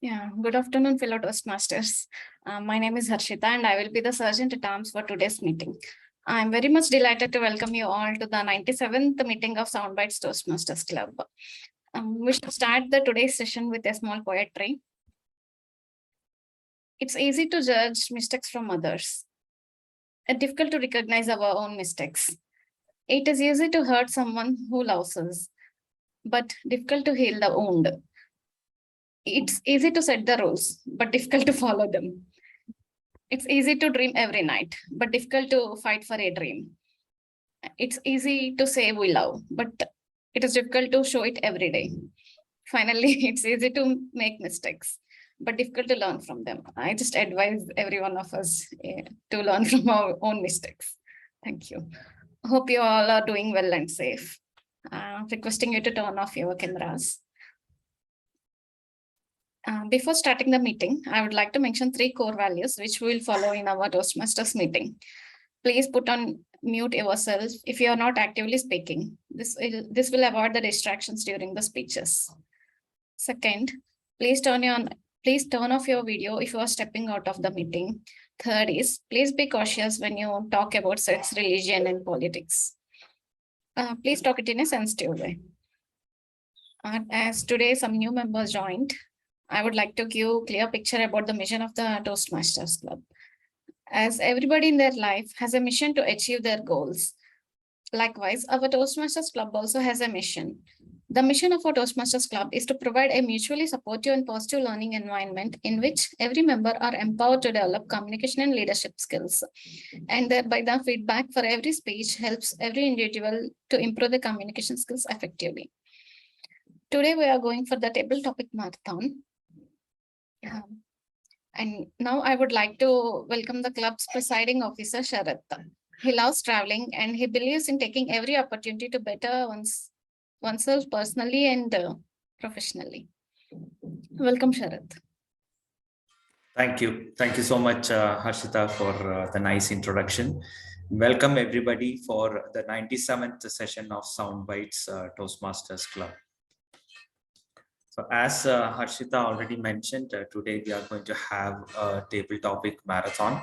Yeah, good afternoon, fellow Toastmasters. My name is Harshita, and I will be the Sergeant at Arms for today's meeting. I'm very much delighted to welcome you all to the 97th meeting of SoundBytes Toastmasters Club. We shall start the today's session with a small poetry. It's easy to judge mistakes from others, difficult to recognize our own mistakes. It is easy to hurt someone who loves us, but difficult to heal the wound. It's easy to set the rules, but difficult to follow them. It's easy to dream every night, but difficult to fight for a dream. It's easy to say we love, but it is difficult to show it every day. Finally, it's easy to make mistakes, but difficult to learn from them. I just advise every one of us to learn from our own mistakes. Thank you. Hope you all are doing well and safe. Requesting you to turn off your cameras. Before starting the meeting, I would like to mention 3 core values which we will follow in our Toastmasters meeting. Please put on mute yourself if you are not actively speaking. This will avoid the distractions during the speeches. Second, please turn off your video if you are stepping out of the meeting. Third is, please be cautious when you talk about sex, religion, and politics. Please talk it in a sensitive way. As today some new members joined, I would like to give a clear picture about the mission of the Toastmasters Club. As everybody in their life has a mission to achieve their goals. Likewise, our Toastmasters Club also has a mission. The mission of our Toastmasters Club is to provide a mutually supportive and positive learning environment in which every member are empowered to develop communication and leadership skills. And thereby the feedback for every speech helps every individual to improve the communication skills effectively. Today we are going for the table topic marathon. And now I would like to welcome the club's presiding officer, Sharath. He loves traveling and he believes in taking every opportunity to better oneself personally and professionally. Welcome, Sharath. Thank you. Thank you so much, Harshita, for the nice introduction. Welcome everybody for the 97th session of SoundBytes Toastmasters Club. So as Harshita already mentioned, today we are going to have a table topic marathon.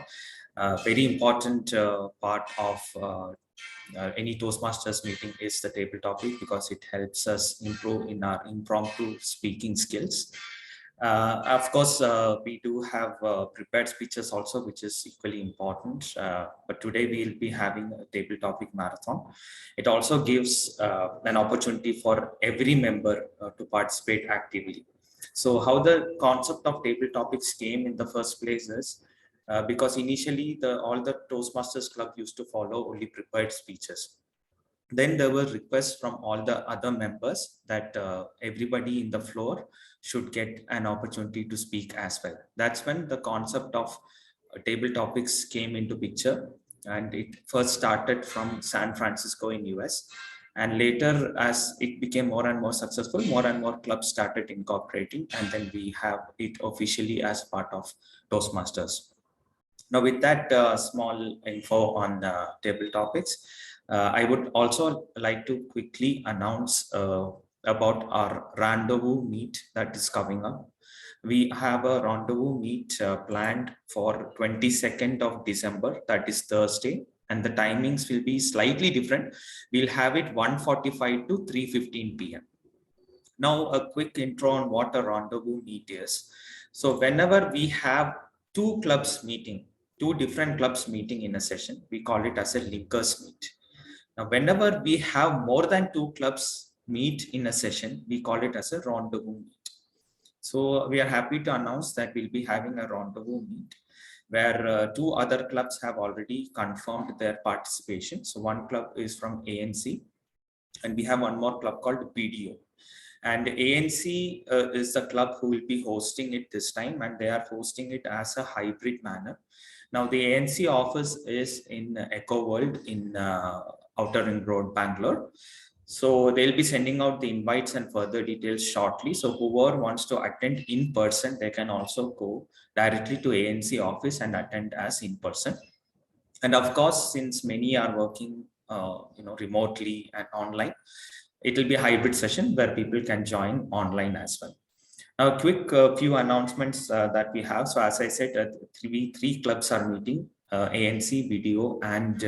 Very important part of any Toastmasters meeting is the table topic because it helps us improve in our impromptu speaking skills. Of course, we do have prepared speeches also, which is equally important. But today we'll be having a table topic marathon. It also gives an opportunity for every member to participate actively. So how the concept of table topics came in the first place is because initially all the Toastmasters Club used to follow only prepared speeches. Then there were requests from all the other members that everybody in the floor should get an opportunity to speak as well. That's when the concept of table topics came into picture, and it first started from San Francisco in US. And later, as it became more and more successful, more and more clubs started incorporating, and then we have it officially as part of Toastmasters. Now, with that small info on table topics, I would also like to quickly announce about our rendezvous meet that is coming up. We have a rendezvous meet planned for 22nd of December, that is Thursday, and the timings will be slightly different. We'll have it 1:45 to 3:15 p.m. Now, a quick intro on what a rendezvous meet is. So whenever we have two different clubs meeting in a session, we call it as a linkers meet. Now, whenever we have more than two clubs meet in a session, we call it as a rendezvous meet. So we are happy to announce that we'll be having a rendezvous meet where two other clubs have already confirmed their participation. So one club is from ANC, and we have one more club called BDO. And ANC is the club who will be hosting it this time, and they are hosting it as a hybrid manner. Now, the ANC office is in Echo World in Outer Ring Road, Bangalore. So they'll be sending out the invites and further details shortly. So whoever wants to attend in person, they can also go directly to ANC office and attend as in person. And of course, since many are working remotely and online, it will be a hybrid session where people can join online as well. Now, quick few announcements that we have. So as I said, three clubs are meeting, ANC, video, and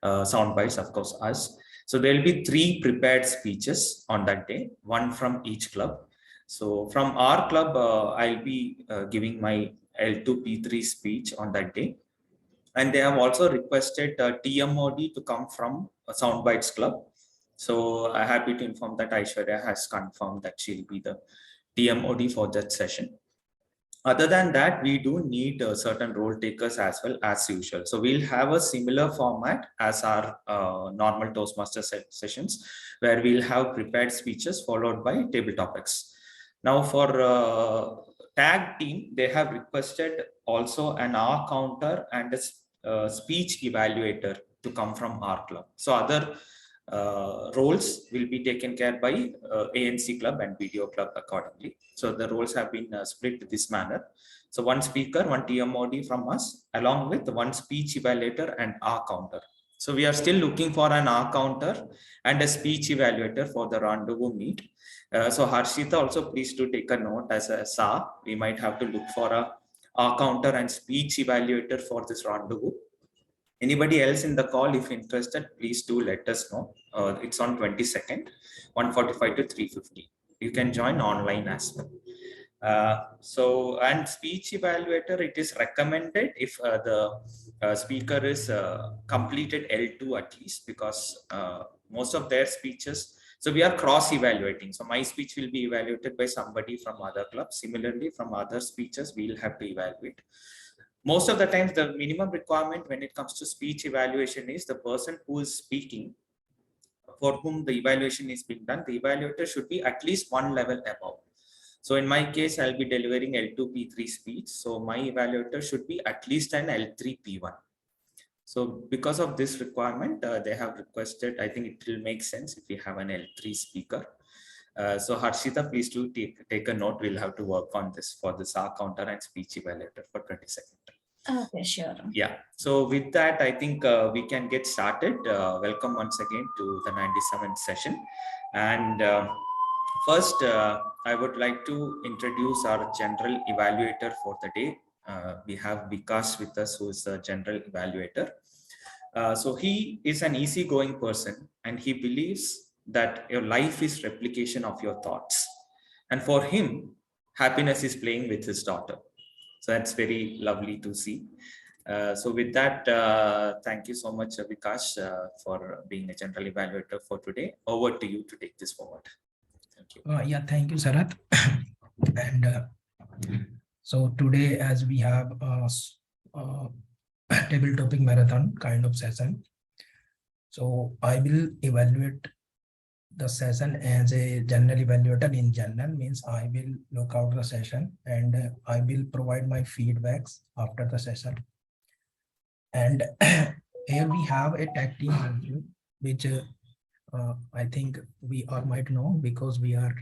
SoundBytes, of course, us. So there will be 3 prepared speeches on that day, one from each club. So from our club, I'll be giving my L2P3 speech on that day. And they have also requested TMOD to come from SoundBytes Club. So I'm happy to inform that Aishwarya has confirmed that she'll be the TMOD for that session. Other than that, we do need certain role takers as well as usual. So we'll have a similar format as our normal Toastmasters sessions, where we'll have prepared speeches followed by table topics. Now for tag team, they have requested also an R counter and a speech evaluator to come from our club. So other roles will be taken care by ANC club and video club accordingly. So the roles have been split this manner. So one speaker, one TMOD from us, along with one speech evaluator and R counter. So we are still looking for an R counter and a speech evaluator for the rendezvous meet. So Harshita, also please do take a note as a SA. We might have to look for a R counter and speech evaluator for this rendezvous. Anybody else in the call, if interested, please do let us know. It's on 22nd, 1:45 to 3:50. You can join online as well. And speech evaluator, it is recommended if the speaker is completed L2 at least, because most of their speeches, so we are cross evaluating. So my speech will be evaluated by somebody from other clubs. Similarly, from other speeches, we'll have to evaluate. Most of the times, the minimum requirement when it comes to speech evaluation is the person who is speaking, for whom the evaluation is being done, the evaluator should be at least one level above. So in my case, I'll be delivering L2P3 speech. So my evaluator should be at least an L3P1. So because of this requirement, they have requested, I think it will make sense if we have an L3 speaker. So Harshita, please do take a note. We'll have to work on this for the SAR counter and speech evaluator for 22nd. Okay, sure. Yeah. So with that, I think we can get started. Welcome once again to the 97th session. And first, I would like to introduce our general evaluator for the day. We have Vikas with us, who is the general evaluator. So he is an easygoing person, and he believes that your life is replication of your thoughts. And for him, happiness is playing with his daughter. So that's very lovely to see. So with that, thank you so much, Vikas, for being a general evaluator for today. Over to you to take this forward. Thank you. Yeah, thank you, Sarath. And so today, as we have a table topic marathon kind of session, so I will evaluate the session as a general evaluator. In general means I will look out the session and I will provide my feedbacks after the session. And here we have a tag team review, which I think we all might know, because we are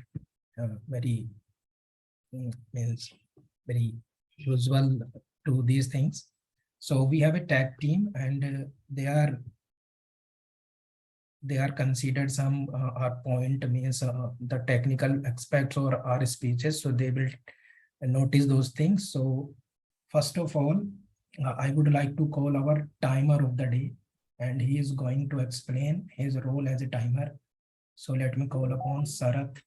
very usual to these things. So we have a tag team, and they are considered some our point means the technical aspects or our speeches, so they will notice those things. So first of all, I would like to call our timer of the day, and he is going to explain his role as a timer. So let me call upon Sarath.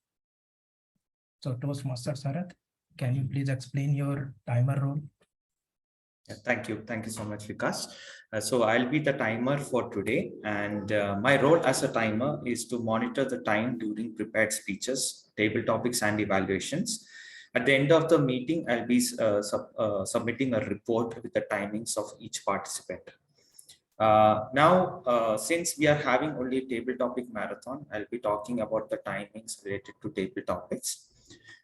So Toastmaster Sarath, can you please explain your timer role? Yeah, thank you. Thank you so much, Vikas. So I'll be the timer for today, and my role as a timer is to monitor the time during prepared speeches, table topics, and evaluations. At the end of the meeting, I'll be submitting a report with the timings of each participant. Now, since we are having only a table topic marathon, I'll be talking about the timings related to table topics.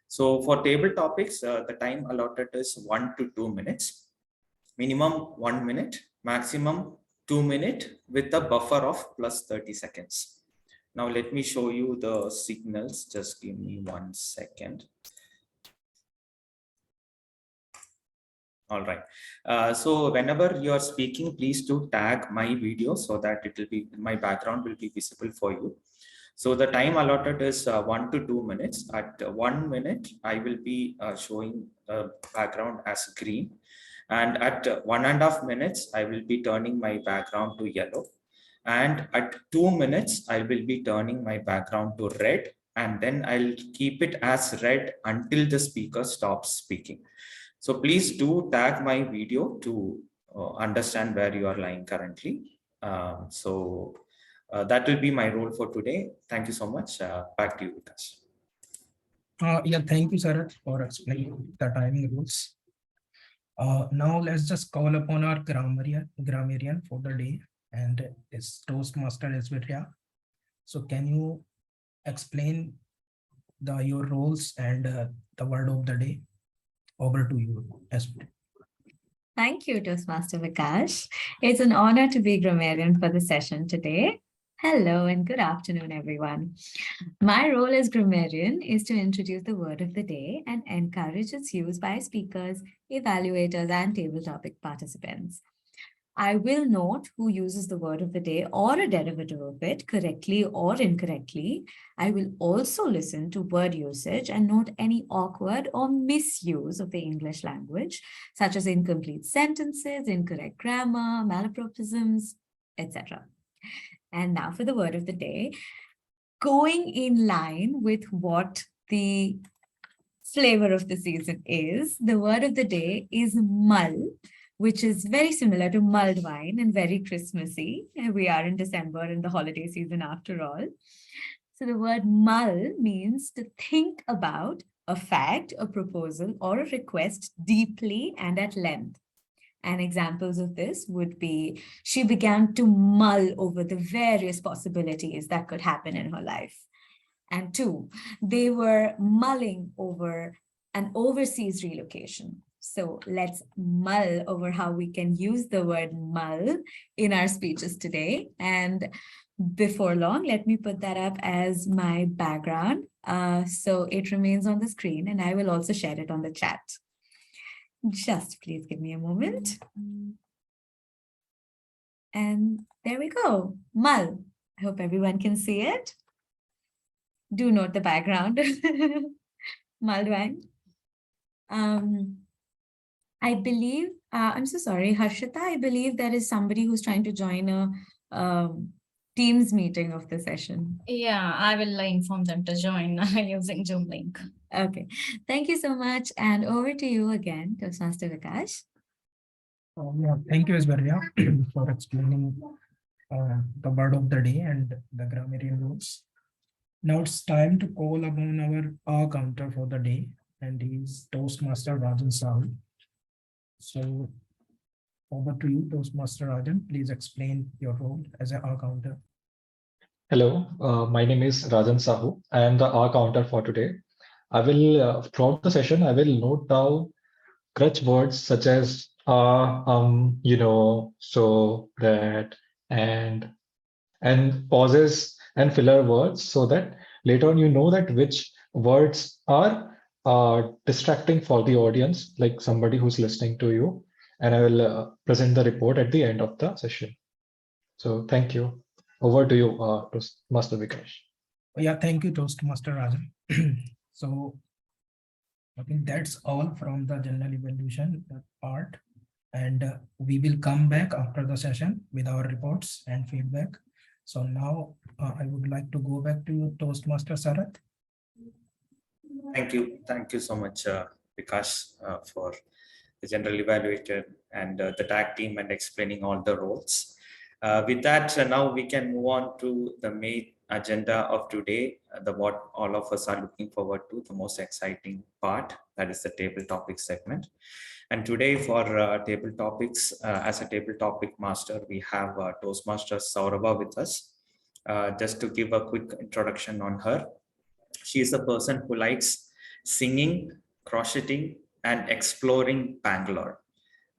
So for table topics, the time allotted is 1 to 2 minutes. Minimum 1 minute, maximum 2 minutes, with a buffer of plus 30 seconds. Now let me show you the signals. Just give me 1 second. All right. So whenever you are speaking, please do tag my video so that it will be, my background will be visible for you. So the time allotted is 1 to 2 minutes. At 1 minute, I will be showing the background as green. And at 1.5 minutes, I will be turning my background to yellow. And at 2 minutes, I will be turning my background to red. And then I'll keep it as red until the speaker stops speaking. So please do tag my video to understand where you are lying currently. That will be my role for today. Thank you so much. Back to you, Vikas. Yeah, thank you, Sarath, for explaining the timing rules. Now let's just call upon our grammarian for the day, and it's Toastmaster Esvirya. So can you explain your roles and the word of the day? Over to you, Esvirya. Thank you, Toastmaster Vikash. It's an honor to be grammarian for the session today. Hello and good afternoon, everyone. My role as grammarian is to introduce the word of the day and encourage its use by speakers, evaluators, and table topic participants. I will note who uses the word of the day or a derivative of it correctly or incorrectly. I will also listen to word usage and note any awkward or misuse of the English language, such as incomplete sentences, incorrect grammar, malapropisms, etc. And now for the word of the day. Going in line with what the flavor of the season is, the word of the day is mull, which is very similar to mulled wine and very Christmassy. We are in December in the holiday season after all. So the word mull means to think about a fact, a proposal, or a request deeply and at length. And examples of this would be, she began to mull over the various possibilities that could happen in her life. And 2, they were mulling over an overseas relocation. So let's mull over how we can use the word mull in our speeches today. And before long, let me put that up as my background. So it remains on the screen, and I will also share it on the chat. Just please give me a moment. And there we go, mull. I hope everyone can see it. Do note the background, mulled wine. I believe, I'm so sorry, Harshita, I believe there is somebody who's trying to join a Teams meeting of the session. Yeah, I will inform them to join using Zoom link. Okay, thank you so much. And over to you again, Toastmaster Vikash. Yeah, thank you, Esvirya, for explaining the word of the day and the grammarian rules. Now it's time to call upon our counter for the day, and he's Toastmaster Rajan Sahu. So over to you, Toastmaster Rajan. Please explain your role as an counter. Hello, my name is Rajan Sahu. I am the R counter for today. I will, throughout the session, I will note down crutch words such as so, that, and pauses and filler words, so that later on you know that which words are distracting for the audience, like somebody who's listening to you. And I will present the report at the end of the session. So thank you. Over to you, Toastmaster Vikash. Yeah, thank you, Toastmaster Rajan. So I think that's all from the general evaluation part. And we will come back after the session with our reports and feedback. So now I would like to go back to you, Toastmaster Sarath. Thank you. Thank you so much, Vikas, for the general evaluator and the tag team and explaining all the roles. With that, now we can move on to the main agenda of today, what all of us are looking forward to, the most exciting part, that is the table topic segment. And today for table topics, as a table topic master, we have Toastmaster Saurabha with us. Just to give a quick introduction on her, she is a person who likes singing, crocheting, and exploring Bangalore.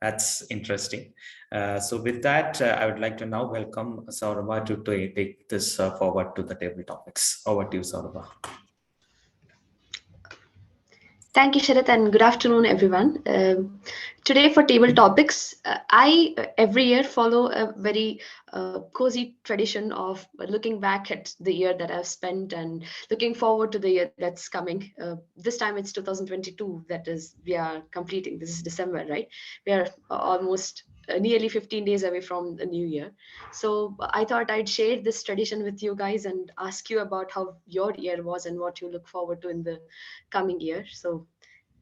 That's interesting. So with that, I would like to now welcome Saurabha to take this forward to the table topics. Over to you, Saurabha. Thank you, Sharath, and good afternoon, everyone. Today for table topics, I every year follow a very cozy tradition of looking back at the year that I've spent and looking forward to the year that's coming. This time it's 2022, that is, we are completing. This is December, right? We are almost nearly 15 days away from the new year. So I thought I'd share this tradition with you guys and ask you about how your year was and what you look forward to in the coming year. So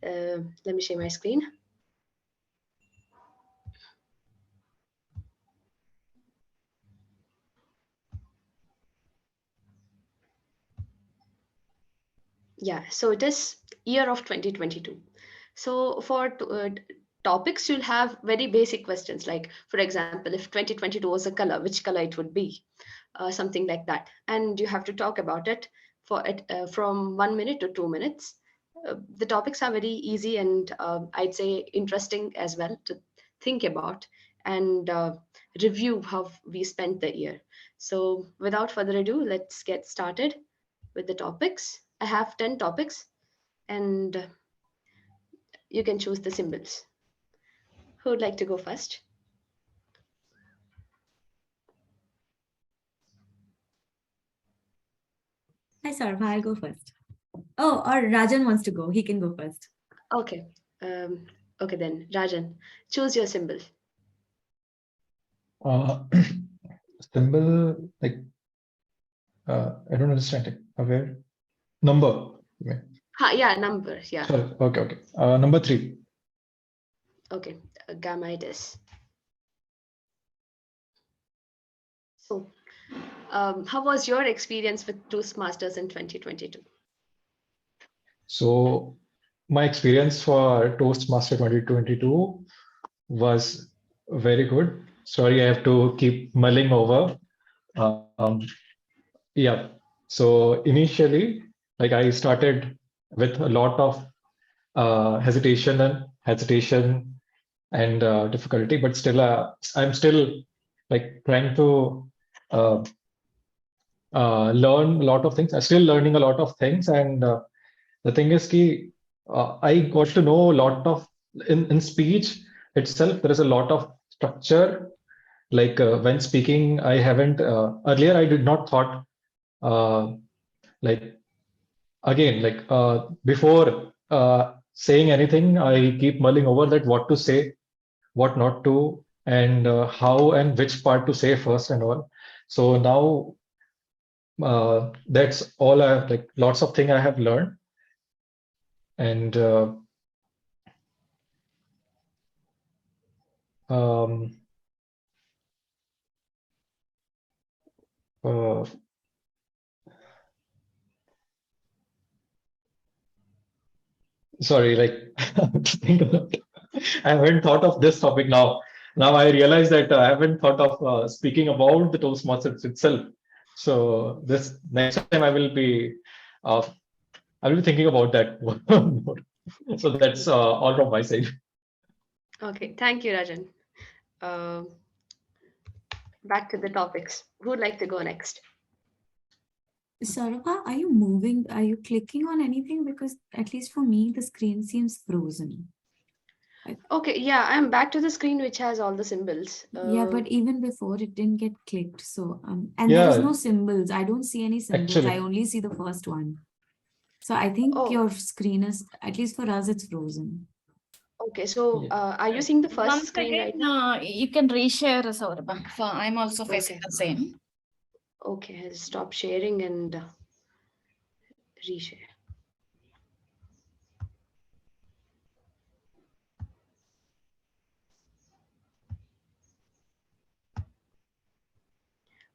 let me share my screen. Yeah, so it is year of 2022. So for topics, you'll have very basic questions like, for example, if 2022 was a color, which color it would be, something like that. And you have to talk about it for it from 1 minute to 2 minutes. The topics are very easy and I'd say interesting as well to think about and review how we spent the year. So without further ado, let's get started with the topics. I have 10 topics and you can choose the symbols. Who would like to go first? Hi, Sarva, I'll go first. Oh, or Rajan wants to go. He can go first. Okay. Okay then, Rajan, choose your symbol. Symbol, like, I don't understand it. Where? Number. Yeah, number. Yeah. Sorry. Okay. Number 3. Okay. Gamma it is. So, how was your experience with Toastmasters in 2022? So my experience for Toastmaster 2022 was very good. Sorry, I have to keep mulling over. Yeah. So initially, like I started with a lot of hesitation and difficulty, but still, I'm still like trying to uh, learn a lot of things. I'm still learning a lot of things, and the thing is, I got to know a lot of in speech itself. There is a lot of structure. Like when speaking, I haven't earlier. I did not thought like again like before saying anything. I keep mulling over that what to say, what not to, and how and which part to say first and all. So now that's all I have. Like lots of things I have learned, and um, uh, sorry, like think about it. I haven't thought of this topic now. Now I realize that I haven't thought of speaking about the Toastmasters itself. So this next time uh, I will be thinking about that more. So that's all from my side. Okay, thank you, Rajan. Back to the topics. Who would like to go next? Sarva, are you moving? Are you clicking on anything? Because at least for me, the screen seems frozen. Okay, yeah, I'm back to the screen which has all the symbols. Yeah, but even before it didn't get clicked. So, and there is no Yeah, symbols. I don't see any symbols. I actually, only see the first one. So I think Oh, your screen is, at least for us, it's frozen. okay. So, yeah. are you seeing the first Once screen right again, now? you can reshare, Saurabh. I'm also facing Okay. the same. Okay, I'll stop sharing and reshare.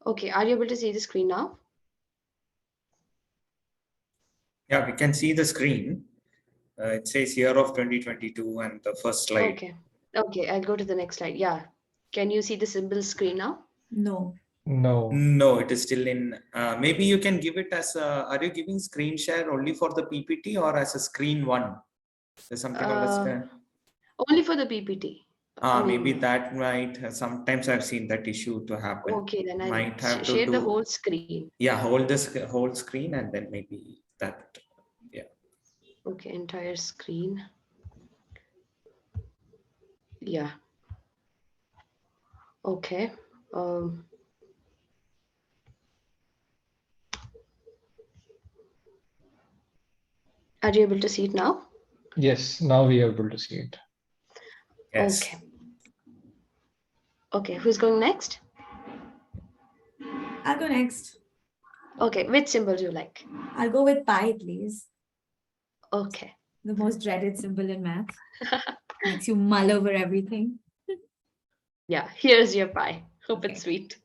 Okay, are you able to see the screen now? Yeah, we can see the screen. It says year of 2022 and the first slide. Okay. Okay, I'll go to the next slide. Yeah. Can you see the symbol screen now? No. No. No, it is still in. Maybe you can give it as are you giving screen share only for the PPT or as a screen one? There's something on the screen. Only for the PPT. I Maybe mean, that might, sometimes I've seen that issue to happen. okay, then I'll Might have to share the do, whole screen. yeah, hold this whole screen and then maybe that, yeah. Okay, entire screen. Yeah. Okay. Are you able to see it now? Yes, now we are able to see it. Yes. Okay. Okay, who's going next? I'll go next. Okay, which symbol do you like? I'll go with pi, please. Okay. The most dreaded symbol in math. Makes you mull over everything. Yeah, here's your pie. Hope Okay. it's sweet.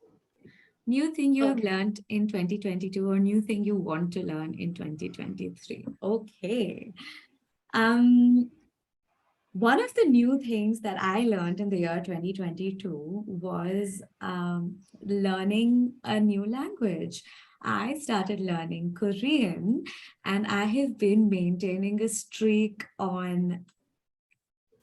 New thing you have Okay. learned in 2022 or new thing you want to learn in 2023. Okay. One of the new things that I learned in the year 2022 was learning a new language. I started learning Korean, and I have been maintaining a streak on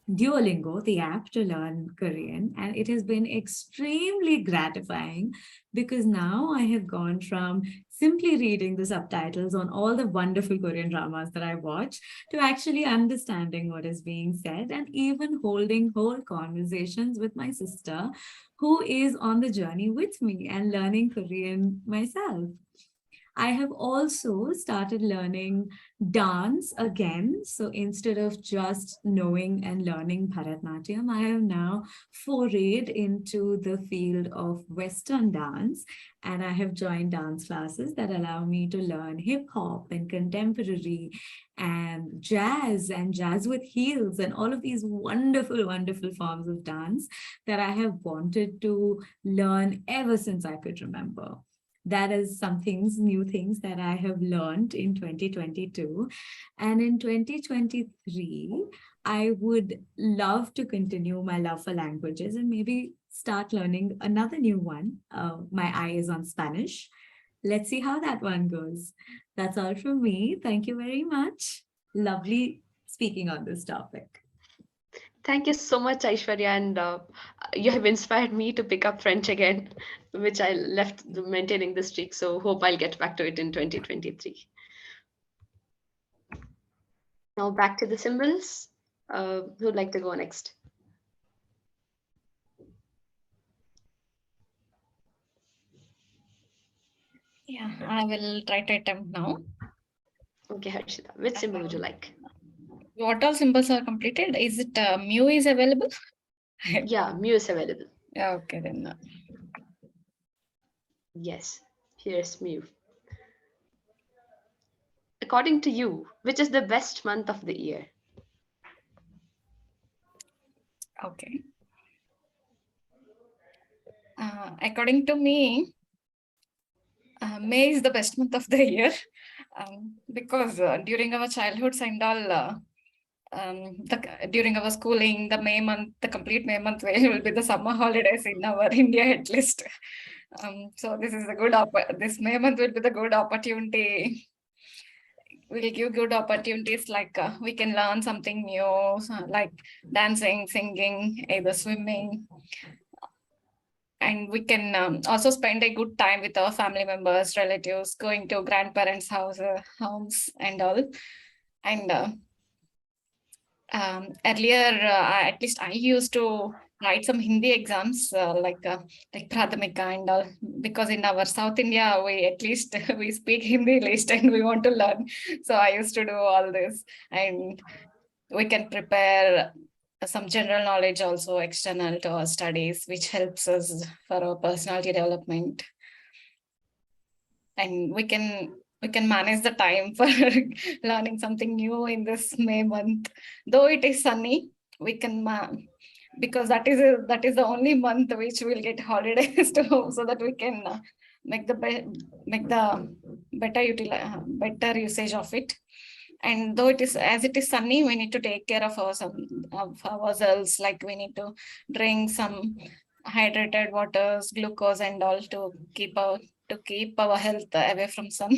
Duolingo, the app to learn Korean, and it has been extremely gratifying because now I have gone from simply reading the subtitles on all the wonderful Korean dramas that I watch to actually understanding what is being said and even holding whole conversations with my sister who is on the journey with me and learning Korean myself. I have also started learning dance again. So instead of just knowing and learning Bharatnatyam, I have now forayed into the field of Western dance. And I have joined dance classes that allow me to learn hip hop and contemporary and jazz with heels and all of these wonderful, wonderful forms of dance that I have wanted to learn ever since I could remember. That is some things, new things that I have learned in 2022. And in 2023, I would love to continue my love for languages and maybe start learning another new one. My eye is on Spanish. Let's see how that one goes. That's all from me. Thank you very much. Lovely speaking on this topic. Thank you so much, Aishwarya, and you have inspired me to pick up French again, which I left maintaining the streak. So hope I'll get back to it in 2023. Now back to the symbols. Who'd like to go next? Yeah, I will try to attempt now. Okay, Harshita, which symbol would you like? What all symbols are completed? Is it mu is available? Yeah, mu is available. Yeah, okay then. Yes, here's mu. According to you, which is the best month of the year? Okay. According to me, May is the best month of the year because during our childhoods and all, during our schooling, the complete May month will be the summer holidays in our India at least. So this is a good this May month will be the good opportunity. Will give good opportunities like we can learn something new, like dancing, singing, either swimming. And we can also spend a good time with our family members, relatives, going to grandparents' homes and all. And earlier, at least I used to write some Hindi exams like Pradhamika and all, because in our South India, we at least we speak Hindi least and we want to learn. So I used to do all this, and we can prepare some general knowledge also external to our studies, which helps us for our personality development. And we can manage the time for learning something new in this May month. Though it is sunny, we can because that is the only month which will get holidays to, so that we can make the better usage of it. And though it is sunny, we need to take care of ourselves. Like we need to drink some hydrated waters, glucose, and all to keep our health away from sun,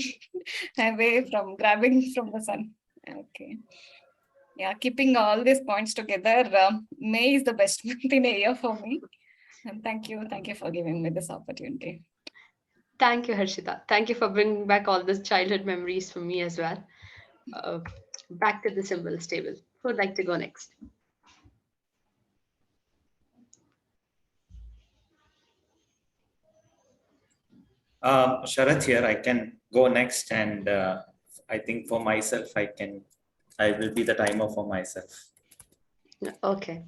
away from grabbing from the sun. Okay. Yeah, keeping all these points together, May is the best month in a year for me. And thank you for giving me this opportunity. Thank you, Harshita. Thank you for bringing back all these childhood memories for me as well. Back to the symbols table. Who would like to go next? Sharath here, I can go next, and I think for myself, I will be the timer for myself. Okay.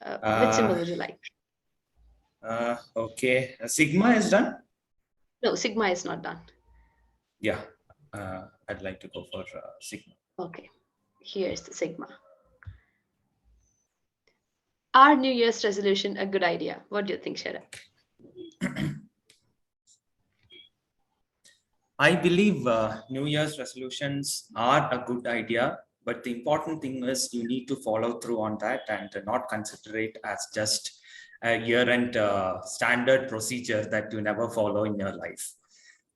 Which symbol would you like? Okay, Sigma is done. No, Sigma is not done. Yeah, I'd like to go for Sigma. Okay, here's the Sigma. Are New Year's resolution a good idea? What do you think, Sharath? I believe New Year's resolutions are a good idea, but the important thing is you need to follow through on that and not consider it as just a year-end standard procedure that you never follow in your life.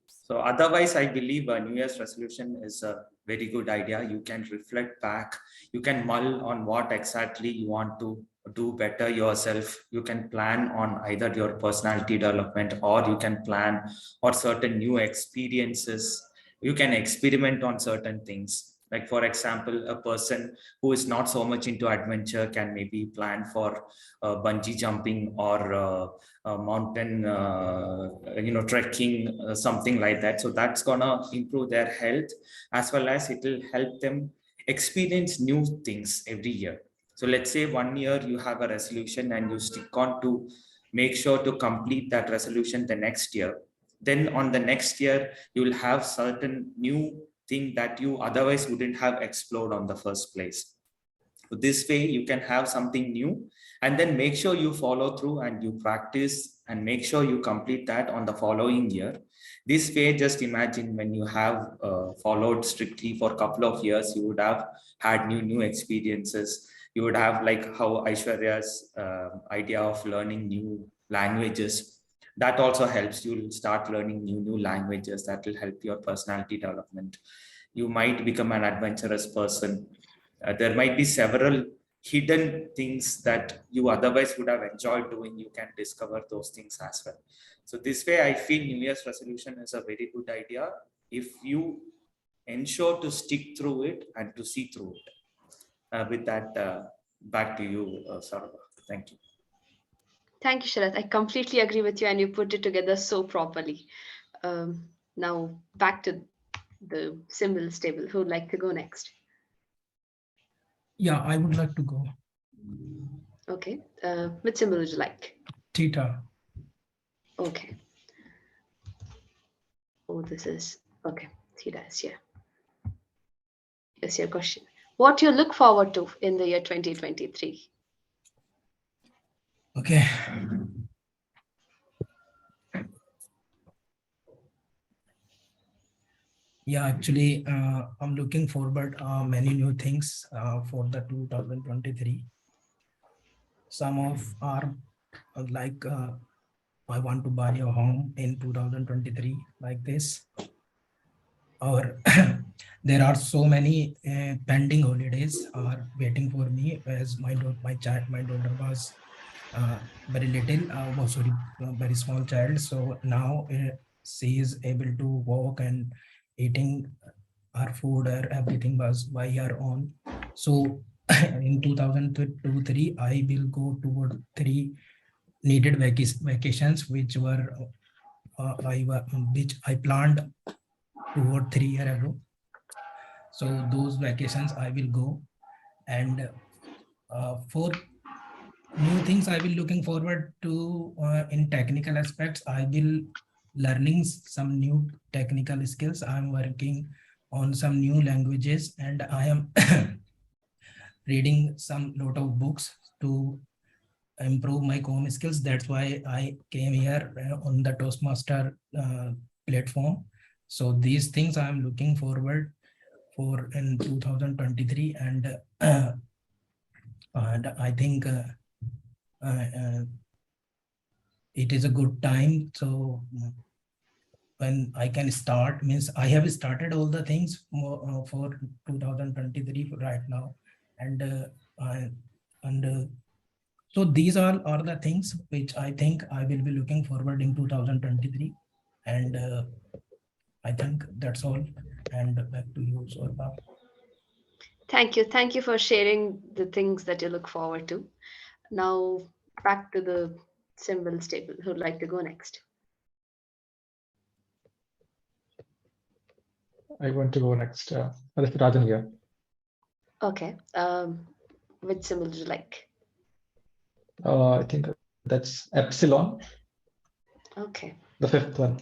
So otherwise, I believe a New Year's resolution is a very good idea. You can reflect back, you can mull on what exactly you want to do better yourself. You can plan on either your personality development, or you can plan or certain new experiences. You can experiment on certain things. Like for example, a person who is not so much into adventure can maybe plan for bungee jumping or mountain, trekking, something like that. So that's gonna improve their health, as well as it will help them experience new things every year. So let's say 1 year you have a resolution and you stick on to make sure to complete that resolution the next year. Then on the next year, you will have certain new thing that you otherwise wouldn't have explored on the first place. So this way you can have something new, and then make sure you follow through and you practice and make sure you complete that on the following year. This way, just imagine when you have followed strictly for a couple of years, you would have had new experiences. You would have, like how Aishwarya's idea of learning new languages, that also helps. You'll start learning new languages that will help your personality development. You might become an adventurous person. There might be several hidden things that you otherwise would have enjoyed doing. You can discover those things as well. So this way, I feel New Year's resolution is a very good idea if you ensure to stick through it and to see through it. With that, back to you, Sarva. Thank you. Thank you, Sharath. I completely agree with you, and you put it together so properly. Now back to the symbols table. Who would like to go next? Yeah, I would like to go. Okay. Which symbol would you like? Theta. Okay. Oh, this is okay. Theta is here. Here's your question. What do you look forward to in the year 2023? Okay. Yeah, actually, I'm looking forward many new things for the 2023. Some of are like I want to buy a home in 2023 like this. Or there are so many pending holidays are waiting for me, as my daughter was very little, very small child. So now she is able to walk and eating her food or everything was by her own. So in 2023, I will go toward 3 needed vacations, which I planned 2 or 3 years ago. So those vacations I will go, and for new things I will looking forward to in technical aspects. I will learning some new technical skills. I'm working on some new languages, and I am reading some lot of books to improve my comm skills. That's why I came here on the Toastmaster platform. So these things I'm looking forward for in 2023, and I think it is a good time. So when I can start, means I have started all the things for 2023 right now, and so these are the things which I think I will be looking forward in 2023, and I think that's all. And back to you, Sorba. Thank you. Thank you for sharing the things that you look forward to. Now back to the symbols table. Who would like to go next? I want to go next. Rajan here. Okay. Which symbol do you like? I think that's epsilon, Okay. the fifth one.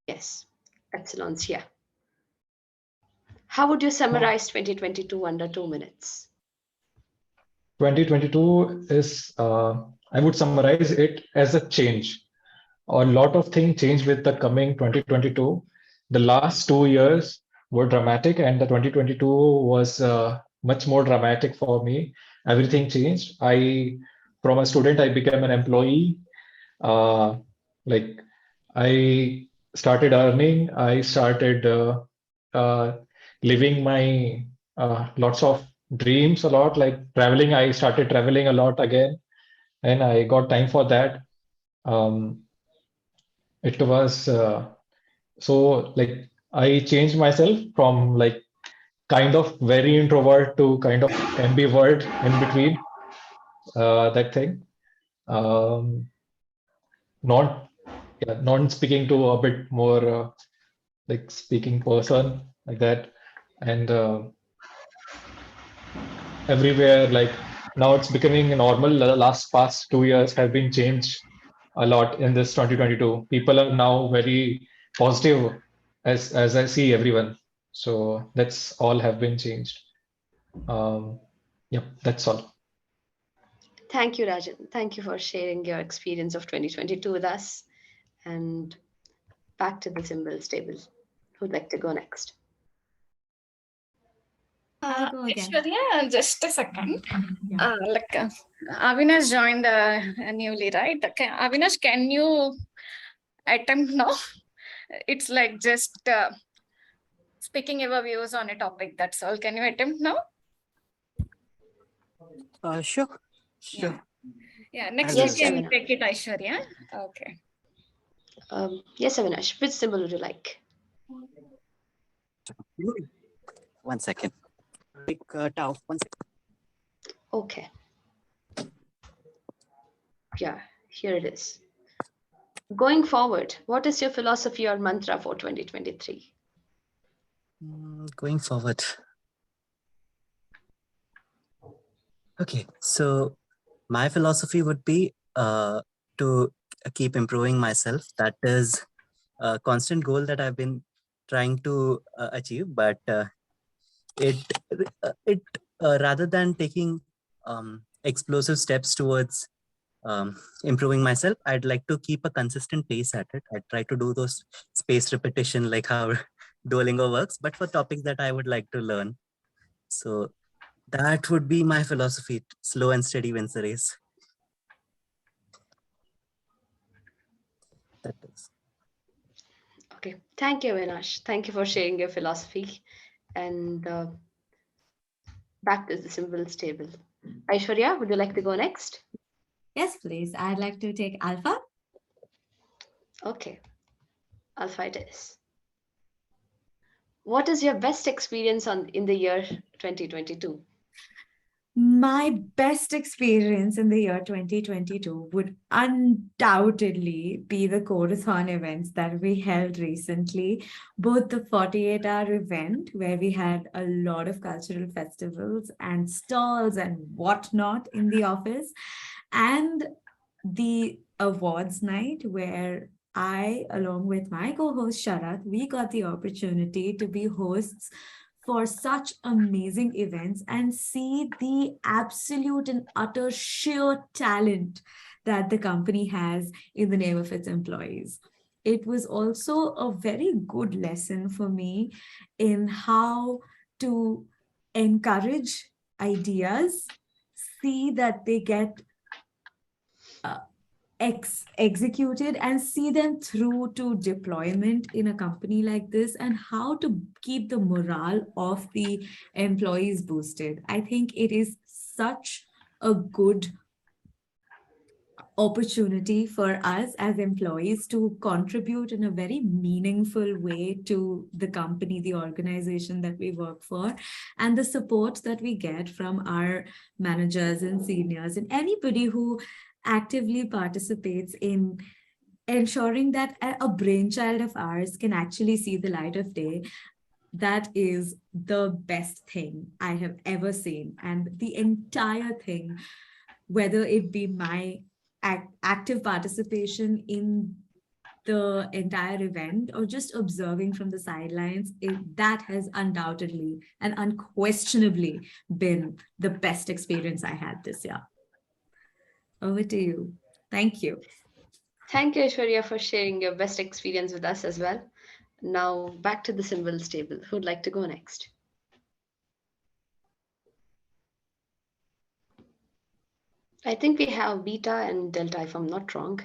Yes. Epsilon's here. How would you summarize 2022 under 2 minutes? 2022 is, I would summarize it as a change. A lot of things changed with the coming 2022. The last 2 years were dramatic, and the 2022 was much more dramatic for me. Everything changed. From a student, I became an employee. Like I started earning. I started living my lots of dreams a lot, like traveling. I started traveling a lot again, and I got time for that. It was so like I changed myself from like kind of very introvert to kind of ambivert in between, that thing. Not not speaking to a bit more like speaking person like that, and everywhere like now it's becoming normal. The last past 2 years have been changed a lot in this 2022. People are now very positive as I see everyone. So that's all have been changed. Yep, that's all. Thank you, Rajan. Thank you for sharing your experience of 2022 with us. And back to the symbols table. Who'd like to go next? I'll go again. Aishwarya, just a second. Yeah. Avinash joined newly, right? Okay. Avinash, can you attempt now? It's like just speaking your views on a topic. That's all. Can you attempt now? Sure. Yeah. Next I'll you Yes, can Avinash. take it, Aishwarya. Okay. Yes, Avinash. Which symbol would you like? One second. Pick tau. 1 second. Okay. Yeah, here it is. Going forward, what is your philosophy or mantra for 2023? Going forward. Okay, so my philosophy would be to keep improving myself. That is a constant goal that I've been trying to achieve, but it rather than taking explosive steps towards improving myself, I'd like to keep a consistent pace at it. I try to do those spaced repetition like how Duolingo works, but for topics that I would like to learn. So that would be my philosophy. Slow and steady wins the race. That is. Okay. Thank you, Avinash. Thank you for sharing your philosophy. And back to the symbols table. Aishwarya, would you like to go next? Yes, please. I'd like to take Alpha. Okay. Alpha it is. What is your best experience in the year 2022? My best experience in the year 2022 would undoubtedly be the Chorathon events that we held recently, both the 48-hour event where we had a lot of cultural festivals and stalls and whatnot in the office, and the awards night where I, along with my co-host Sharath, we got the opportunity to be hosts for such amazing events and see the absolute and utter sheer talent that the company has in the name of its employees. It was also a very good lesson for me in how to encourage ideas, see that they get executed and see them through to deployment in a company like this, and how to keep the morale of the employees boosted. I think it is such a good opportunity for us as employees to contribute in a very meaningful way to the company, the organization that we work for, and the support that we get from our managers and seniors and anybody who actively participates in ensuring that a brainchild of ours can actually see the light of day. that is the best thing I have ever seen. And the entire thing, whether it be my active participation in the entire event or just observing from the sidelines, that has undoubtedly and unquestionably been the best experience I had this year. Over to you. Thank you. Thank you, Aishwarya, for sharing your best experience with us as well. Now back to the symbols table. Who'd like to go next? I think we have beta and delta, if I'm not wrong.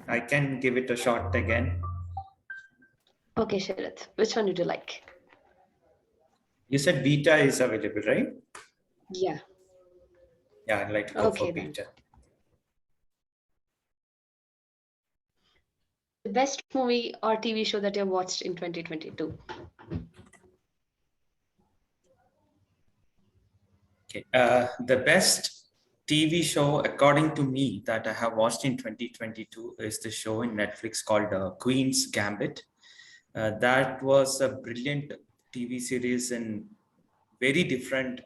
I can give it a shot again. Okay, Sharath, which one would you like? You said beta is available, right? Yeah. Yeah, I'd like to go Okay, for then. beta. The best movie or TV show that you watched in 2022? Okay. The best TV show, according to me, that I have watched in 2022 is the show in Netflix called Queen's Gambit. That was a brilliant TV series and very different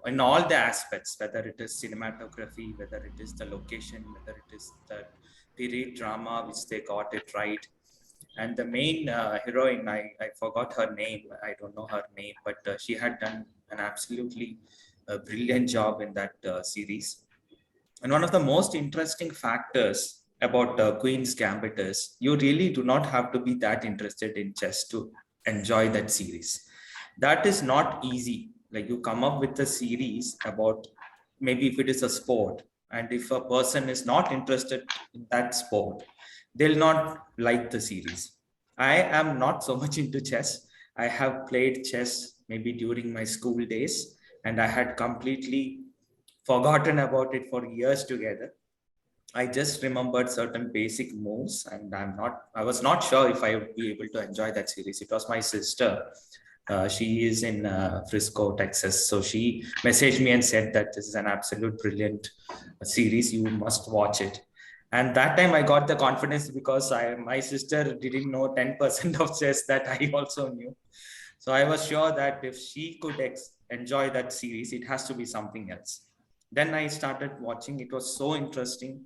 in all the aspects, whether it is cinematography, whether it is the location, whether it is the period drama, which they got it right. And the main heroine, I forgot her name. I don't know her name, but she had done an absolutely brilliant job in that series. And one of the most interesting factors about Queen's Gambit is you really do not have to be that interested in chess to enjoy that series. That is not easy. Like you come up with a series about maybe if it is a sport, and if a person is not interested in that sport, they'll not like the series. I am not so much into chess. I have played chess maybe during my school days, and I had completely forgotten about it for years together. I just remembered certain basic moves, and I was not sure if I would be able to enjoy that series. It was my sister. She is in Frisco, Texas. So she messaged me and said that this is an absolute brilliant series. You must watch it. And that time I got the confidence because my sister didn't know 10% of chess that I also knew. So I was sure that if she could enjoy that series, it has to be something else. Then I started watching. It was so interesting.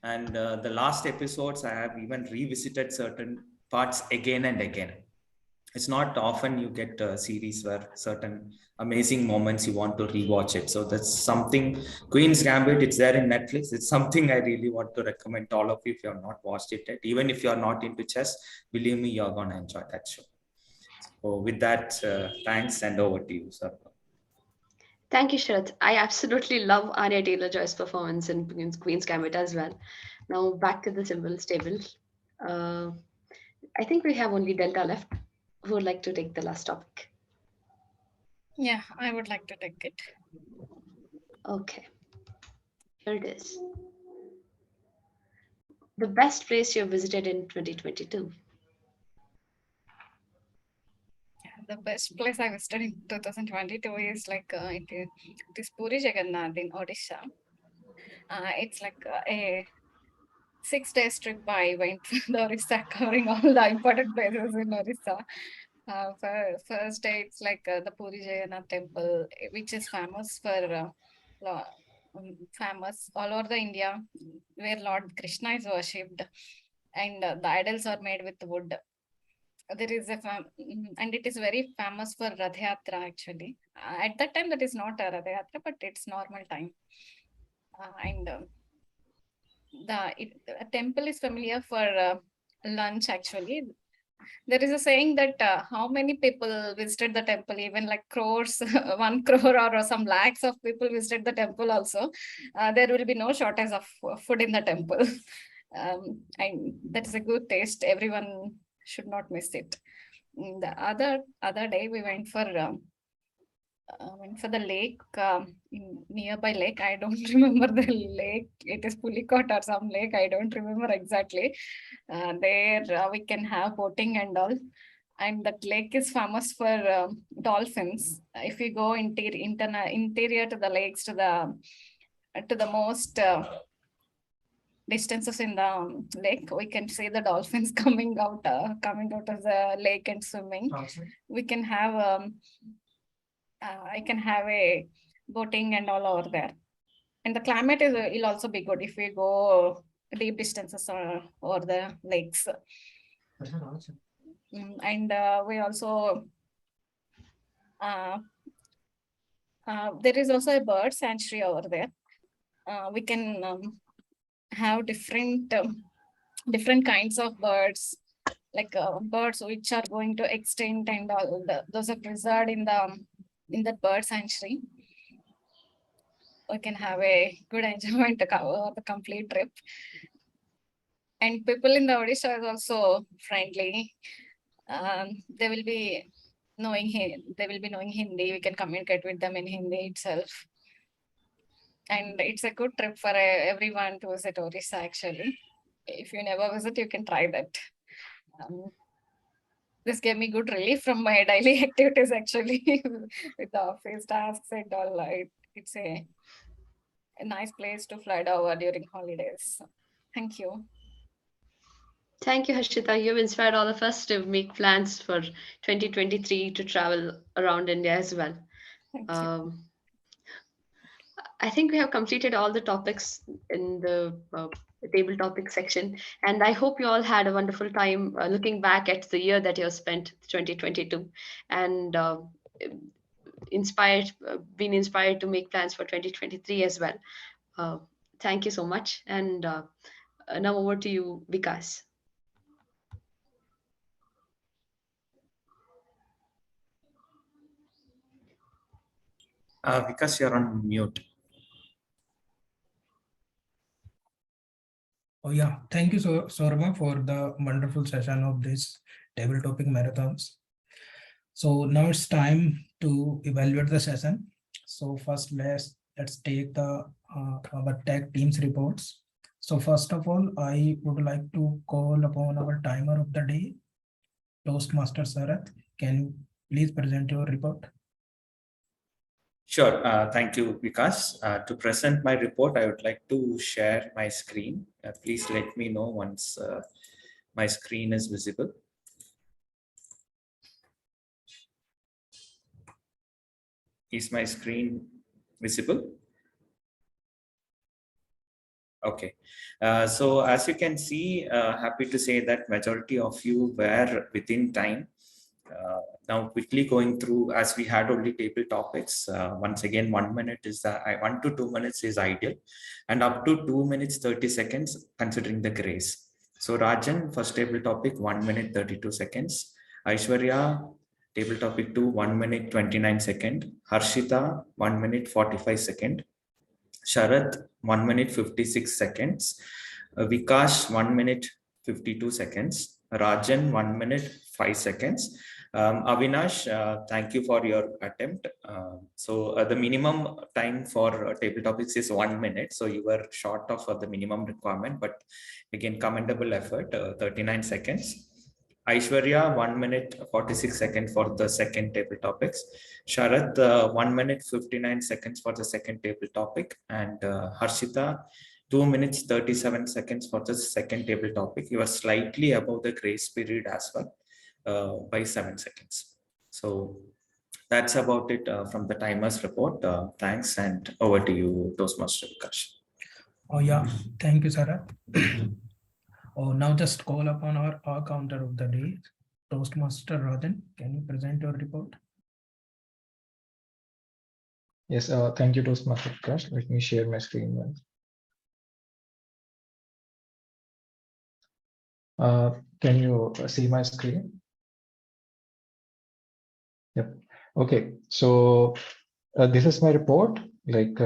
And the last episodes, I have even revisited certain parts again and again. It's not often you get a series where certain amazing moments you want to rewatch it. So that's something. Queen's Gambit, it's there in Netflix. It's something I really want to recommend to all of you if you have not watched it yet. Even if you're not into chess, believe me, you're going to enjoy that show. So with that, thanks, and over to you, sir. Thank you, Sharath. I absolutely love Anya Taylor-Joy's performance in Queen's Gambit as well. Now back to the symbols table. I think we have only Delta left. Who would like to take the last topic? Yeah, I would like to take it. Okay. Here it is. The best place you visited in 2022. The best place I visited in 2022 is like it is Puri Jagannath in Odisha. It's like a 6 day trip. I went to Orissa, covering all the important places in Orissa. First day, it's like the Puri Jagannath temple, which is famous for famous all over the India, where Lord Krishna is worshipped, and the idols are made with wood. There is and it is very famous for Rath Yatra actually. At that time, that is not a Rath Yatra, but it's normal time. And a temple is familiar for lunch actually. There is a saying that how many people visited the temple, even like crores, 1 crore or some lakhs of people visited the temple also. There will be no shortage of food in the temple. And that is a good taste. Everyone should not miss it. The other day we went for the lake, nearby lake. I don't remember the lake. It is Pulikot or some lake. I don't remember exactly. There we can have boating and all. And that lake is famous for dolphins. If you go interior to the lakes, to the most distances in the lake. We can see the dolphins coming out of the lake and swimming. We can have I can have a boating and all over there. And the climate will also be good if we go deep distances over the lakes. And we also there is also a bird sanctuary over there. We can have different kinds of birds, like birds which are going to extinct, and all those are preserved in the bird sanctuary. We can have a good enjoyment to cover the complete trip. And people in the Odisha are also friendly. They will be knowing Hindi. We can communicate with them in Hindi itself. And it's a good trip for everyone to visit Odisha, actually. If you never visit, you can try that. This gave me good relief from my daily activities, actually, with the office tasks and all. It's a nice place to fly over during holidays. Thank you. Thank you, Harshita. You've inspired all of us to make plans for 2023 to travel around India as well. Thank you. I think we have completed all the topics in the table topic section, and I hope you all had a wonderful time looking back at the year that you have spent, 2022, and been inspired to make plans for 2023 as well. Thank you so much, and now over to you, Vikas. Vikas, you're on mute. Oh yeah, thank you, Saurabh, for the wonderful session of this table topic marathons. So now it's time to evaluate the session. So first, let's take the our tag teams reports. So first of all, I would like to call upon our timer of the day, Toastmaster Sarath. Can you please present your report? Sure. Thank you, Vikas. To present my report, I would like to share my screen. Please let me know once my screen is visible. Is my screen visible? Okay. So as you can see, happy to say that majority of you were within time. Now quickly going through, as we had only table topics, once again, 1 minute is 1 to 2 minutes is ideal, and up to 2 minutes 30 seconds considering the grace. So Rajan, first table topic, 1 minute 32 seconds. Aishwarya, table topic 2, 1 minute 29 seconds. Harshita, 1 minute 45 seconds. Sharath, 1 minute 56 seconds. Vikash, 1 minute 52 seconds. Rajan, 1 minute 5 seconds. Avinash, thank you for your attempt. So the minimum time for table topics is 1 minute. So you were short of the minimum requirement, but again, commendable effort, 39 seconds. Aishwarya, 1 minute 46 seconds for the second table topics. Sharath, 1 minute 59 seconds for the second table topic. And Harshita, 2 minutes 37 seconds for the second table topic. You are slightly above the grace period as well. By 7 seconds. So that's about it from the timers report. Thanks, and over to you, Toastmaster Vikash. Oh yeah, thank you, Sarah. Oh, now just call upon our counter of the day, Toastmaster Rajan. Can you present your report? Yes, thank you, Toastmaster Vikash. Let me share my screen once. Can you see my screen? Yep. Okay, so this is my report, like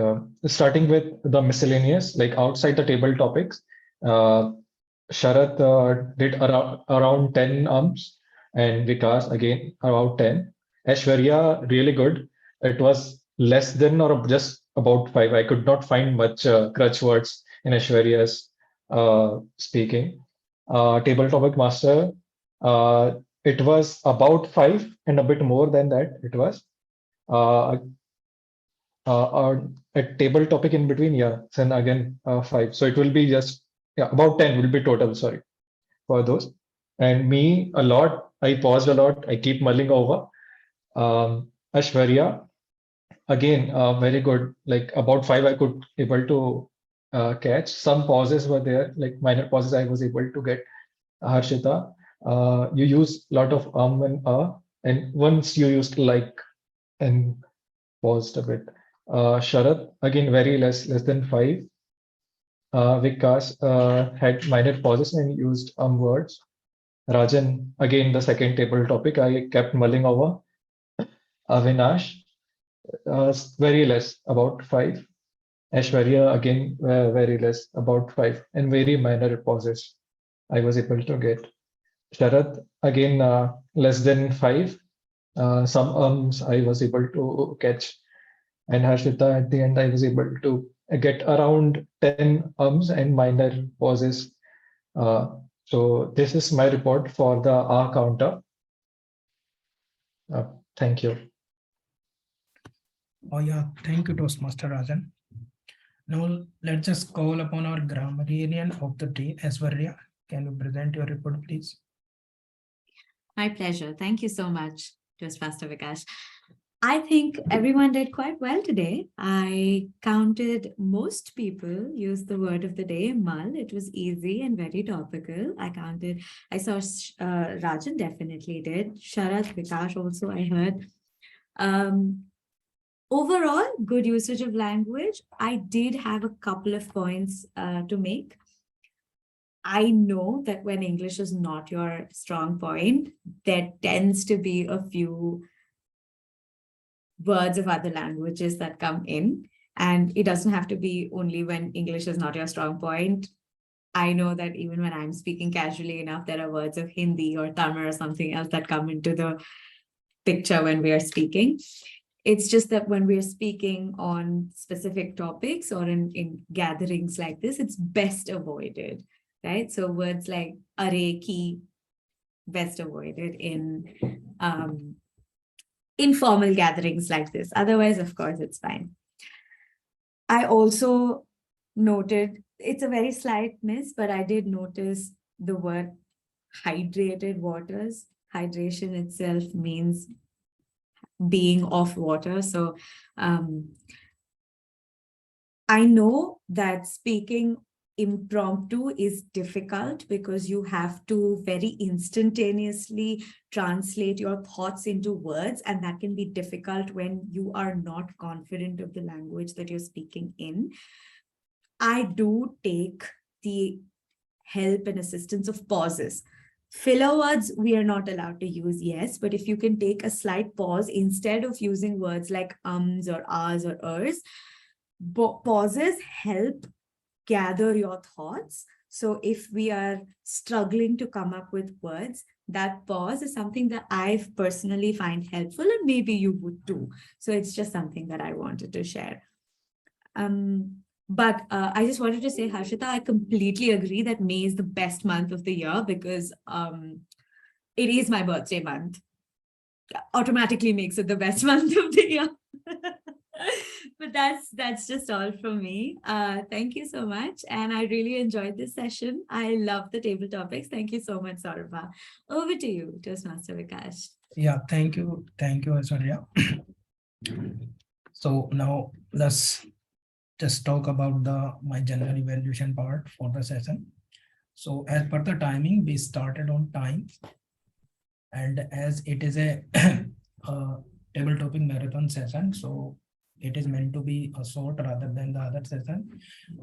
starting with the miscellaneous, like outside the table topics. Sharath did around 10 and Vikas again around 10. Aishwarya, really good. It was less than or just about 5. I could not find much crutch words in Aishwarya's speaking. Table topic master, it was about 5 and a bit more than that it was. A table topic in between, yeah, then again 5. So it will be just Yeah, about 10 will be total, sorry, for those. And me, a lot, I paused a lot, I keep mulling over. Ashwarya, again, very good, like about 5 I could able to catch. Some pauses were there, like minor pauses I was able to get. Harshita, you use a lot of and once you used like and paused a bit. Sharat, again, very less than 5. Vikas had minor pauses and used words. Rajan, again, the second table topic, I kept mulling over. Avinash, very less, about 5. Aishwarya, again, very less, about 5, and very minor pauses I was able to get. Sharat, again, less than 5. Some I was able to catch. And Harshita, at the end, I was able to get around 10 and minor pauses. So this is my report for the R counter. Thank you. Oh yeah, thank you, Toastmaster Rajan. Now let's just call upon our grammarian of the day, Aishwarya. Can you present your report, please? My pleasure. Thank you so much, Toastmaster Vikash. I think everyone did quite well today. I counted most people use the word of the day, mal. It was easy and very topical. I saw Rajan definitely did. Sharat, Vikash also, I heard. Overall, good usage of language. I did have a couple of points to make. I know that when English is not your strong point, there tends to be a few words of other languages that come in, and it doesn't have to be only when English is not your strong point. I know that even when I'm speaking casually enough, there are words of Hindi or Tamil or something else that come into the picture when we are speaking. It's just that when we're speaking on specific topics or in gatherings like this, it's best avoided, right? So words like are, ki, best avoided in informal gatherings like this. Otherwise, of course, it's fine. I also noted, it's a very slight miss, but I did notice the word hydrated waters. Hydration itself means being of water. So I know that speaking impromptu is difficult because you have to very instantaneously translate your thoughts into words, and that can be difficult when you are not confident of the language that you're speaking in. I do take the help and assistance of pauses. Filler words we are not allowed to use, yes, but if you can take a slight pause instead of using words like ums or ahs or ers, pauses help gather your thoughts. So if we are struggling to come up with words, that pause is something that I personally find helpful, and maybe you would too. So it's just something that I wanted to share. But I just wanted to say, Harshita, I completely agree that May is the best month of the year because it is my birthday month. Automatically makes it the best month of the year. But that's just all from me. Thank you so much. And I really enjoyed this session. I love the table topics. Thank you so much, Saurabh. Over to you, Toastmaster Vikash. Yeah, thank you, Aishwarya. So now let's just talk about my general evaluation part for the session. So as per the timing, we started on time. And as it is a table topic marathon session, so it is meant to be a short rather than the other session.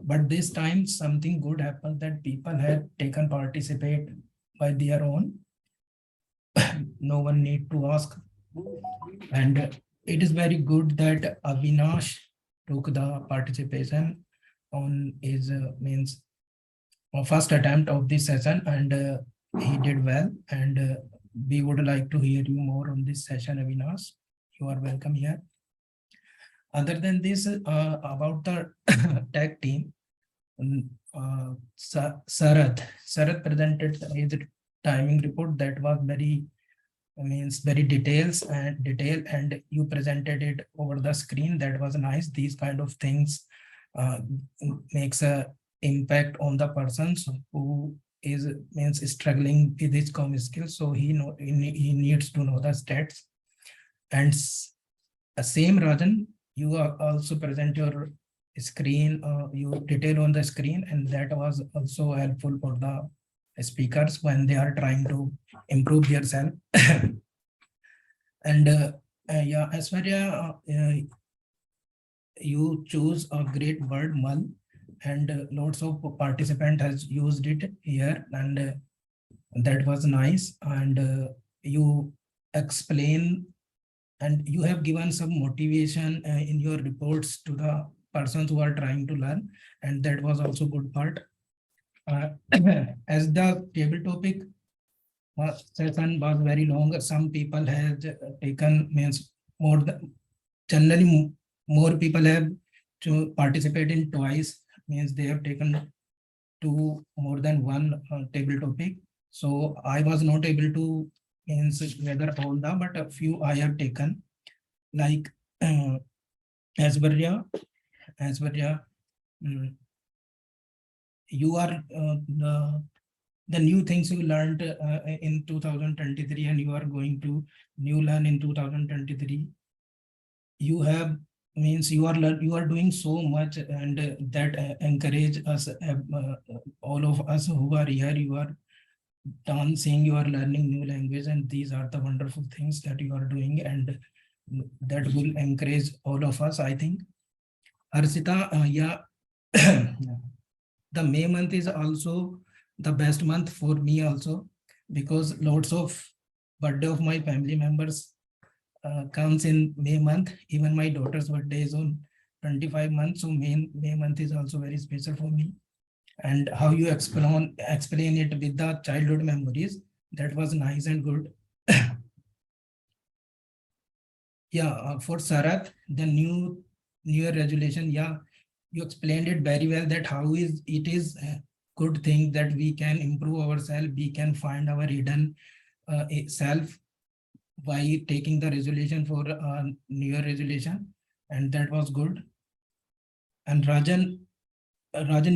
But this time something good happened that people have taken participate by their own. No one need to ask. And it is very good that Avinash took the participation on his first attempt of this session, and he did well. And we would like to hear you more on this session, Avinash. You are welcome here. Other than this, about the tech team, Sarath presented his timing report that was very detailed, and you presented it over the screen. That was nice. These kind of things makes a impact on the persons who means struggling with his comm skills. So he needs to know the stats. And same Rajan, you are also present your screen, you detail on the screen, and that was also helpful for the speakers when they are trying to improve themselves. And yeah, Aishwarya, you choose a great word, mal, and lots of participant has used it here, and that was nice. And you explain, and you have given some motivation in your reports to the persons who are trying to learn, and that was also good part. As the table topic session was very long, some people have taken means more than generally more people have to participate in twice, means they have taken two more than one table topic. So I was not able to means whether all the, but a few I have taken, like Aishwarya, you are the new things you learned in 2023, and you are going to new learn in 2023. You have means you are doing so much, and that encourage us, all of us who are here. You are dancing, you are learning new language, and these are the wonderful things that you are doing, and that will encourage all of us, I think. Harshita, yeah, the May month is also the best month for me also, because lots of birthday of my family members comes in May month. Even my daughter's birthday is on 25 months, so May month is also very special for me. And how you explain it with the childhood memories, that was nice and good. Yeah, for Sarath, the new year resolution, yeah, you explained it very well, that how it is a good thing that we can improve ourselves, we can find our hidden self by taking the resolution for new year resolution, and that was good. And Rajan,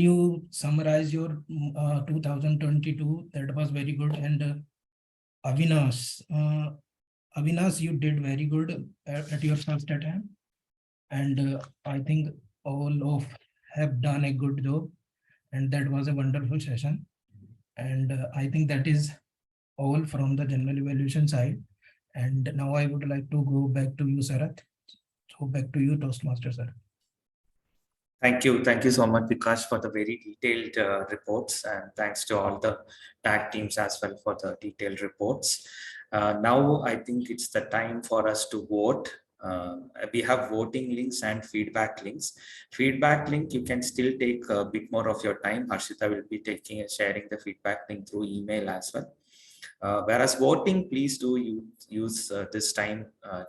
you summarized your 2022, that was very good. And Avinash, you did very good at your first attempt, and I think all of have done a good job, and that was a wonderful session. And I think that is all from the general evaluation side. And now I would like to go back to you, Sarath. So back to you, Toastmaster, sir. Thank you so much, Vikash, for the very detailed reports, and thanks to all the tag teams as well for the detailed reports. Now I think it's the time for us to vote. We have voting links and feedback links. Feedback link, you can still take a bit more of your time. Harshita will be sharing the feedback link through email as well. Whereas voting, please do use this time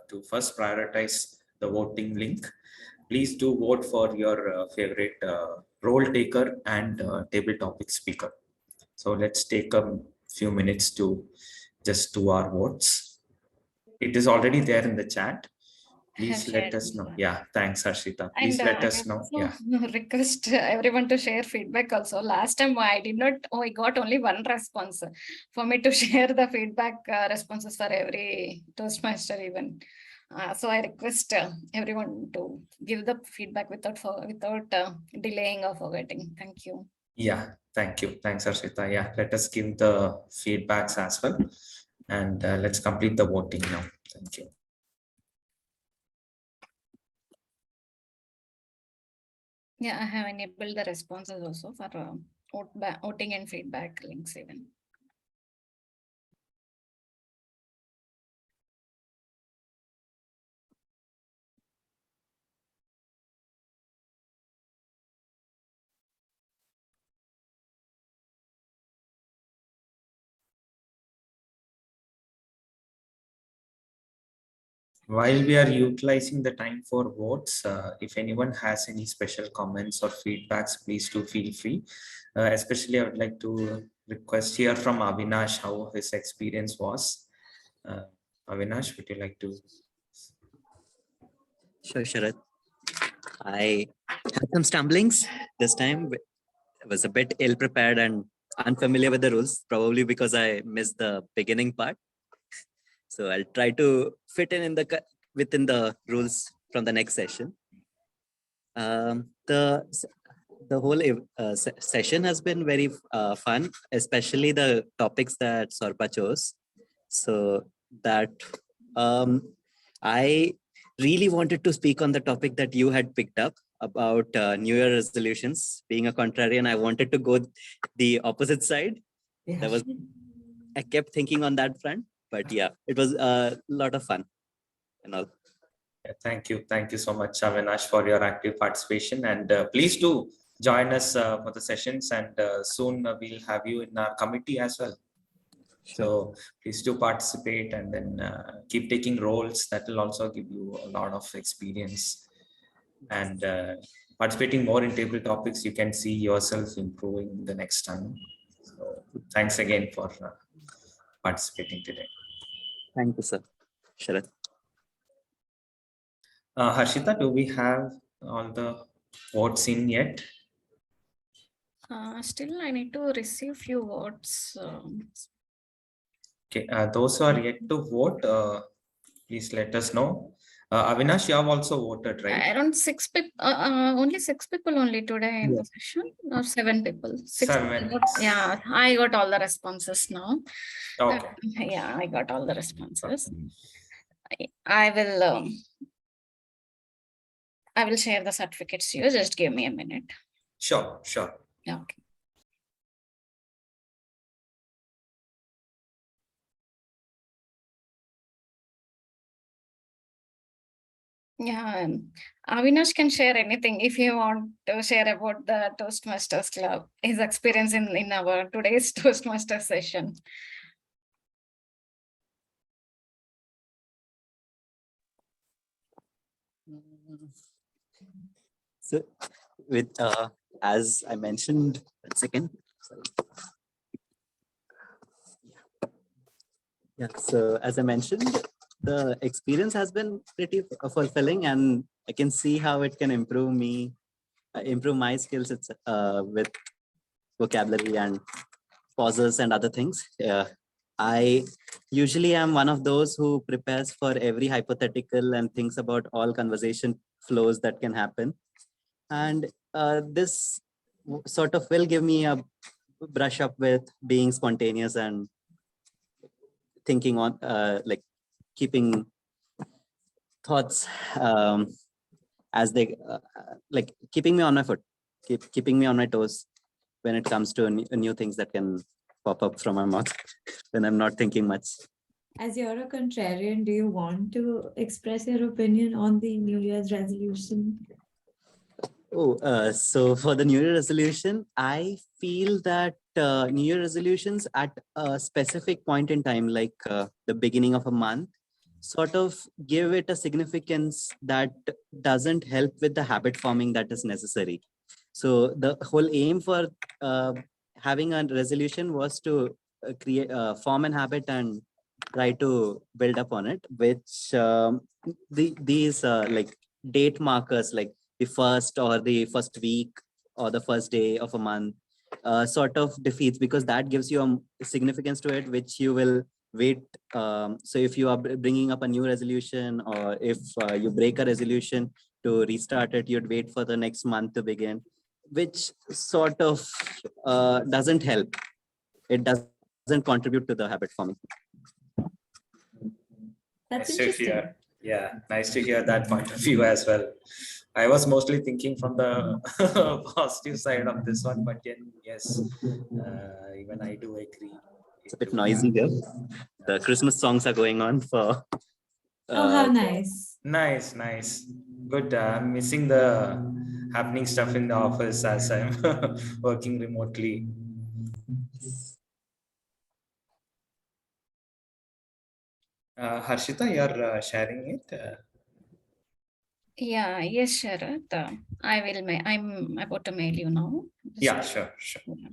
to first prioritize the voting link. Please do vote for your favorite role taker and table topic speaker. So let's take a few minutes to just do our votes. It is already there in the chat. Please let us know. Yeah, thanks, Harshita. Please let us know. Yeah. Request everyone to share feedback also. Last time I did not, I got only one response for me to share the feedback responses for every Toastmaster even. So I request everyone to give the feedback without delaying or forgetting. Thank you. Yeah, thank you. Thanks, Harshita. Yeah, let us give the feedbacks as well. And let's complete the voting now. Thank you. Yeah, I have enabled the responses also for voting and feedback links even. While we are utilizing the time for votes, if anyone has any special comments or feedbacks, please do feel free. Especially, I would like to request here from Avinash how his experience was. Avinash, would you like to? Sure, Sharat. I had some stumblings this time was a bit ill prepared and unfamiliar with the rules, probably because I missed the beginning part. So I'll try to fit within the rules from the next session. The whole session has been very fun, especially the topics that Sorpa chose. So that I really wanted to speak on the topic that you had picked up about New Year resolutions. Being a contrarian, I wanted to go the opposite side. I kept thinking on that front, but yeah, it was a lot of fun and all. Thank you. Thank you so much, Avinash, for your active participation. And please do join us for the sessions, and soon we'll have you in our committee as well. So please do participate, and then keep taking roles. That will also give you a lot of experience. And participating more in table topics, you can see yourself improving the next time. So thanks again for participating today. Thank you, sir. Sharath. Harshita, do we have all the votes in yet? Still, I need to receive few votes. Okay, those who are yet to vote, please let us know. Avinash, you have also voted, right? Around 6 people, only 6 people only today in the session, or 7 people. 6 7. people. Yeah, I got all the responses now. Okay. Yeah, I got all the responses. I will share the certificates to you. Just give me a minute. Sure, sure. Okay. Yeah, Avinash can share anything if you want to share about the Toastmasters Club, his experience in our today's Toastmasters session. So with as I mentioned, 1 second. Sorry. Yeah, so as I mentioned, the experience has been pretty fulfilling, and I can see how it can improve my skills with vocabulary and pauses and other things. I usually am one of those who prepares for every hypothetical and thinks about all conversation flows that can happen. And this sort of will give me a brush up with being spontaneous and thinking on like keeping thoughts as they like keeping me on my foot, keeping me on my toes when it comes to new things that can pop up from my mouth when I'm not thinking much. As you're a contrarian, do you want to express your opinion on the New Year's resolution? Oh, so for the New Year resolution, I feel that New Year resolutions at a specific point in time, like the beginning of a month, sort of give it a significance that doesn't help with the habit forming that is necessary. So the whole aim for having a resolution was to form an habit and try to build up on it, which these like date markers, like the first or the first week or the first day of a month sort of defeats, because that gives you a significance to it, which you will wait. So if you are bringing up a new resolution, or if you break a resolution to restart it, you'd wait for the next month to begin, which sort of doesn't help. It doesn't contribute to the habit forming. That's Nice to interesting. hear. Yeah, nice to hear that point of view as well. I was mostly thinking from the positive side of this one, but yes, even I do agree. It's a bit noisy here. The Christmas songs are going on for. Oh, how nice. Nice, nice. Good. I'm missing the happening stuff in the office as I'm working remotely. Harshita, you're sharing it? Yeah, yes, Sharath. I'm about to mail you now. Yeah, sure, sure. Yeah.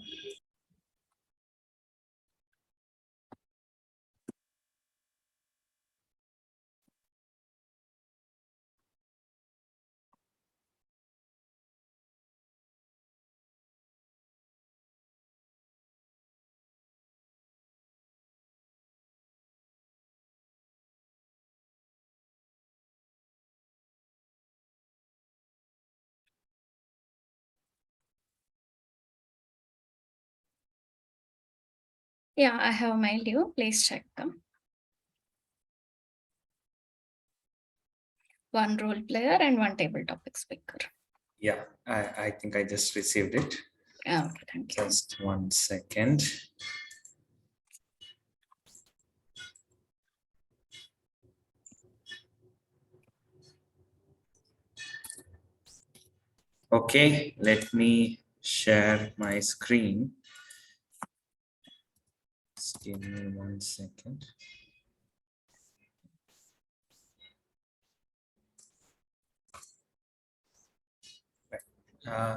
Yeah, I have mailed you. Please check them. One role player and one table topic speaker. Yeah, I think I just received it. Okay, thank you. Just 1 second. Okay, let me share my screen. Just give me 1 second.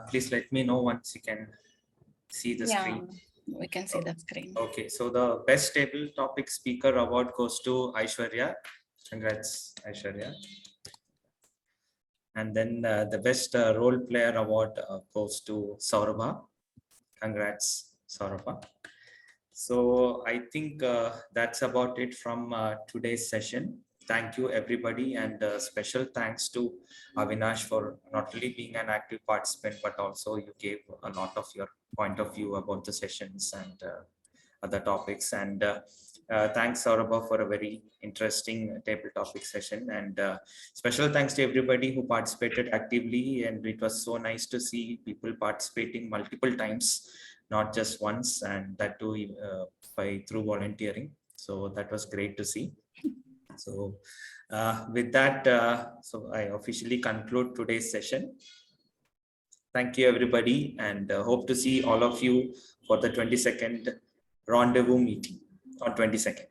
Please let me know once you can see the screen. We can see the screen. Okay, so the best table topic speaker award goes to Aishwarya. Congrats, Aishwarya. And then the best role player award goes to Saurabha. Congrats, Saurabha. So I think that's about it from today's session. Thank you, everybody, and special thanks to Avinash for not only being an active participant, but also you gave a lot of your point of view about the sessions and other topics. And thanks, Saurabha, for a very interesting table topic session. And special thanks to everybody who participated actively. And it was so nice to see people participating multiple times, not just once, and that too through volunteering. So that was great to see. So with that, so I officially conclude today's session. Thank you, everybody, and hope to see all of you for the 22nd rendezvous meeting on 22nd.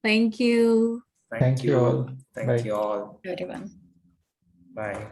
Thank you. Thank you all. Thank Bye. you all. Everyone. Bye.